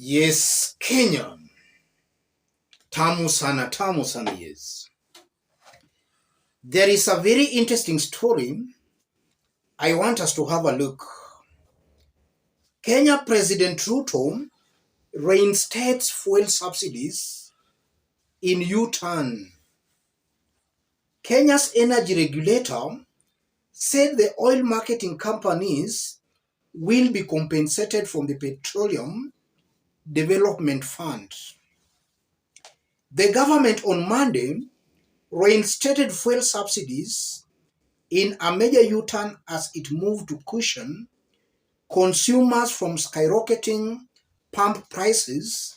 Yes, Kenya. Tamu sana, yes. There is a very interesting story I want us to have a look. Kenya President Ruto reinstates fuel subsidies in U-turn. Kenya's energy regulator said the oil marketing companies will be compensated from the Petroleum Development Fund. The government on Monday reinstated fuel subsidies in a major U-turn as it moved to cushion consumers from skyrocketing pump prices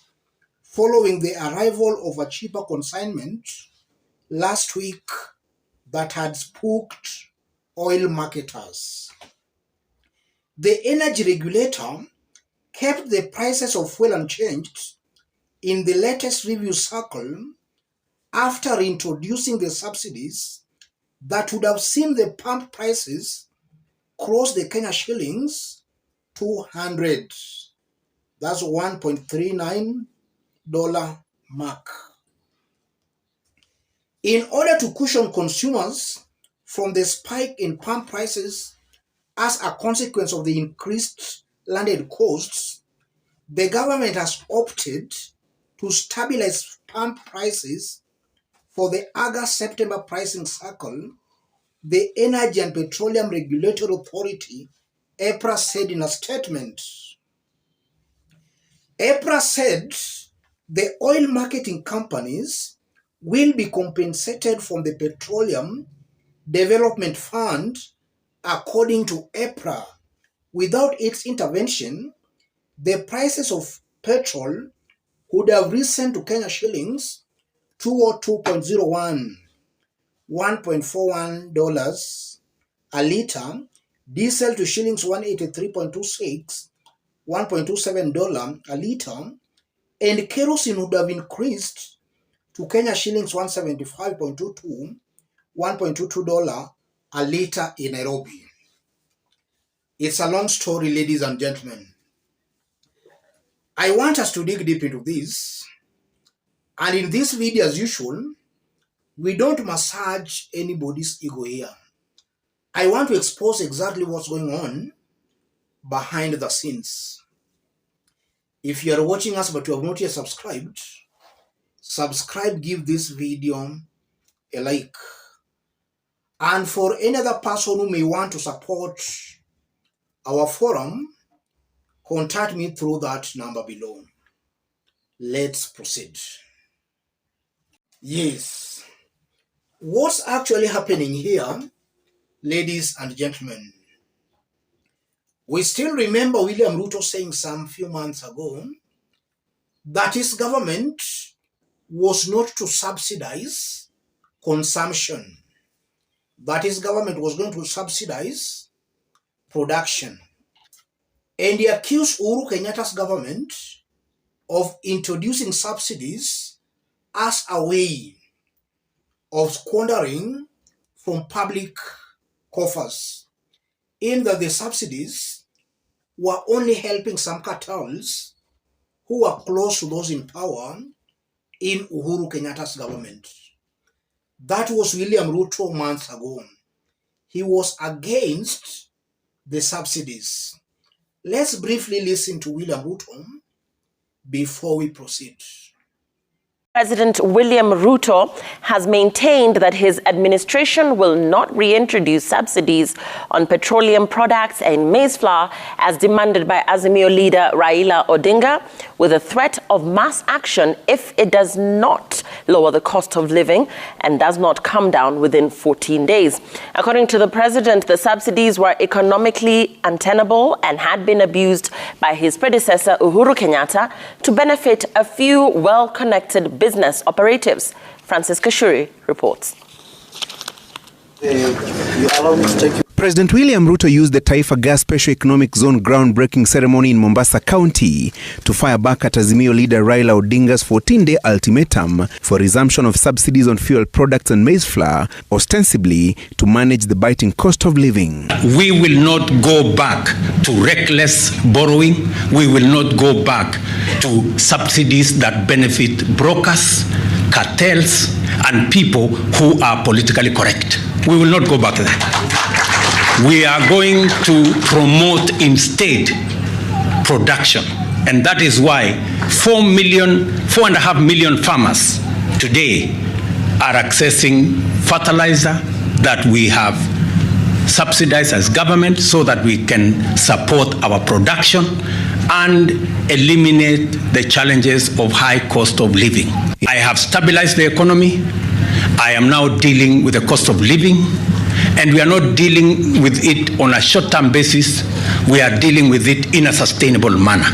following the arrival of a cheaper consignment last week that had spooked oil marketers. The energy regulator kept the prices of fuel unchanged in the latest review cycle after introducing the subsidies that would have seen the pump prices cross the Kenya shillings 200. That's $1.39 mark. In order to cushion consumers from the spike in pump prices as a consequence of the increased landed costs, the government has opted to stabilize pump prices for the August-September pricing cycle, the Energy and Petroleum Regulatory Authority, EPRA, said in a statement. EPRA said the oil marketing companies will be compensated from the Petroleum Development Fund according to EPRA. Without its intervention, the prices of petrol would have risen to Kenya shillings 202.01, $1.41 a litre, diesel to shillings 183.26, $1.27 a litre, and kerosene would have increased to Kenya shillings 175.22, $1.22 a litre in Nairobi. It's a long story, ladies and gentlemen. I want us to dig deep into this. And in this video, as usual, we don't massage anybody's ego here. I want to expose exactly what's going on behind the scenes. If you are watching us but you have not yet subscribed, subscribe, give this video a like. And for any other person who may want to support our forum, contact me through that number below. Let's proceed. Yes, what's actually happening here, ladies and gentlemen? We still remember William Ruto saying some few months ago that his government was not to subsidize consumption, that his government was going to subsidize production. And he accused Uhuru Kenyatta's government of introducing subsidies as a way of squandering from public coffers, in that the subsidies were only helping some cartels who were close to those in power in Uhuru Kenyatta's government. That was William Ruto months ago. He was against the subsidies. Let's briefly listen to William Ruto before we proceed. President William Ruto has maintained that his administration will not reintroduce subsidies on petroleum products and maize flour as demanded by Azimio leader Raila Odinga, with a threat of mass action if it does not lower the cost of living and does not come down within 14 days. According to the president, the subsidies were economically untenable and had been abused by his predecessor Uhuru Kenyatta to benefit a few well-connected business operatives. Francis Kashuri reports. President William Ruto used the Taifa Gas Special Economic Zone groundbreaking ceremony in Mombasa County to fire back at Azimio leader Raila Odinga's 14-day ultimatum for resumption of subsidies on fuel products and maize flour, ostensibly to manage the biting cost of living. We will not go back to reckless borrowing. We will not go back to subsidies that benefit brokers, cartels, and people who are politically correct. We will not go back to that. We are going to promote instead production. And that is why 4.5 million farmers today are accessing fertilizer that we have subsidized as government so that we can support our production and eliminate the challenges of high cost of living. I have stabilized the economy. I am now dealing with the cost of living, and we are not dealing with it on a short-term basis. We are dealing with it in a sustainable manner.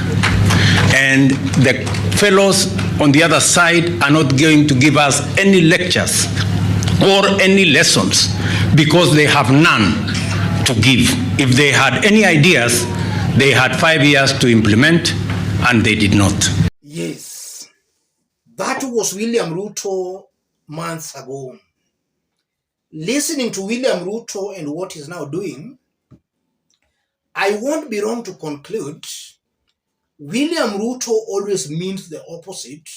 And the fellows on the other side are not going to give us any lectures or any lessons because they have none to give. If they had any ideas, they had 5 years to implement, and they did not. Yes, that was William Ruto months ago. Listening to William Ruto and what he's now doing, I won't be wrong to conclude William Ruto always means the opposite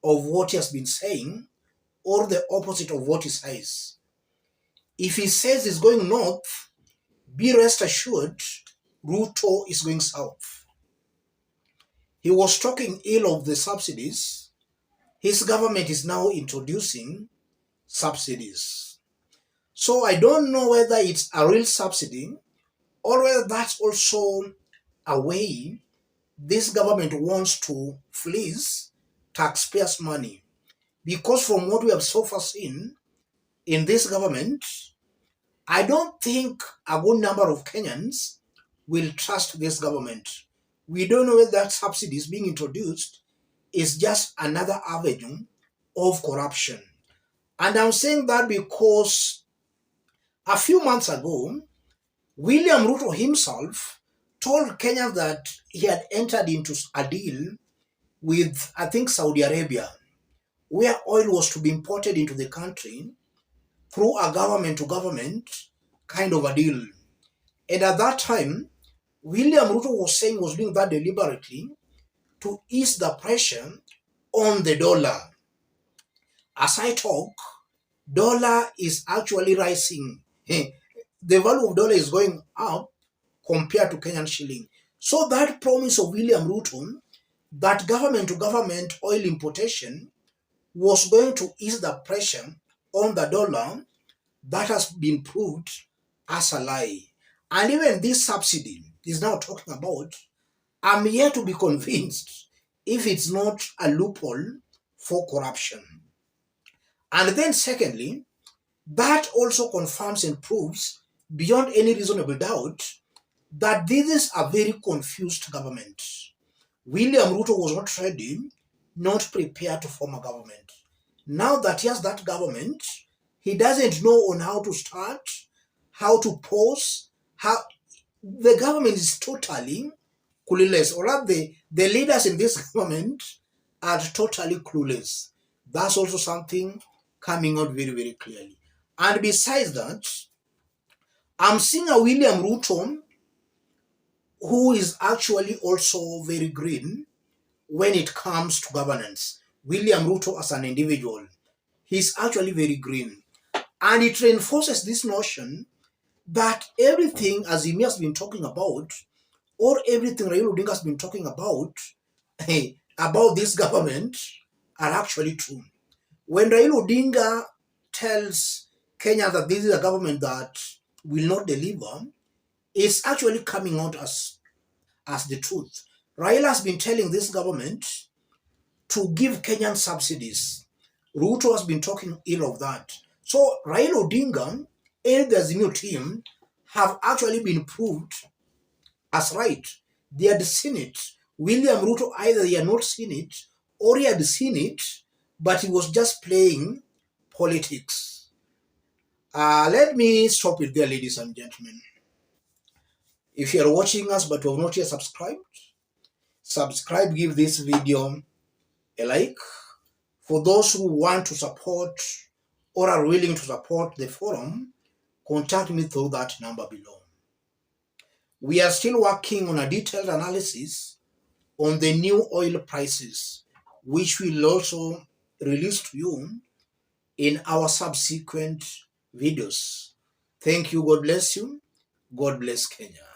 of what he has been saying, or the opposite of what he says. If he says he's going north, be rest assured Ruto is going south. He was talking ill of the subsidies. His government is now introducing subsidies. So I don't know whether it's a real subsidy or whether that's also a way this government wants to fleece taxpayers' money. Because from what we have so far seen in this government, I don't think a good number of Kenyans will trust this government. We don't know whether that subsidy is being introduced is just another avenue of corruption. And I'm saying that because a few months ago, William Ruto himself told Kenya that he had entered into a deal with, I think, Saudi Arabia, where oil was to be imported into the country through a government-to-government kind of a deal. And at that time, William Ruto was saying he was doing that deliberately to ease the pressure on the dollar. As I talk, dollar is actually rising. The value of dollar is going up compared to Kenyan shilling. So that promise of William Ruto that government-to-government oil importation was going to ease the pressure on the dollar, that has been proved as a lie. And even this subsidy is now talking about, I'm yet to be convinced if it's not a loophole for corruption. And then secondly, that also confirms and proves beyond any reasonable doubt that this is a very confused government. William Ruto was not ready, not prepared to form a government. Now that he has that government, he doesn't know on how to start, how to pause, how the government is totally clueless, or rather the leaders in this government are totally clueless. That's also something coming out very, very clearly. And besides that, I'm seeing a William Ruto who is actually also very green when it comes to governance. William Ruto as an individual, he's actually very green. And it reinforces this notion that everything Azimio has been talking about, or everything Raila Odinga has been talking about this government, are actually true. When Raila Odinga tells Kenya that this is a government that will not deliver, it's actually coming out as the truth. Raila has been telling this government to give Kenyan subsidies. Ruto has been talking ill of that. So Raila Odinga and the Azimio team have actually been proved as right. They had seen it. William Ruto, either he had not seen it or he had seen it, but he was just playing politics. Let me stop it there, ladies and gentlemen. If you are watching us but you have not yet subscribe, give this video a like. For those who want to support or are willing to support the forum, contact me through that number below. We are still working on a detailed analysis on the new oil prices, which we'll also release to you in our subsequent videos. Thank you. God bless you. God bless Kenya.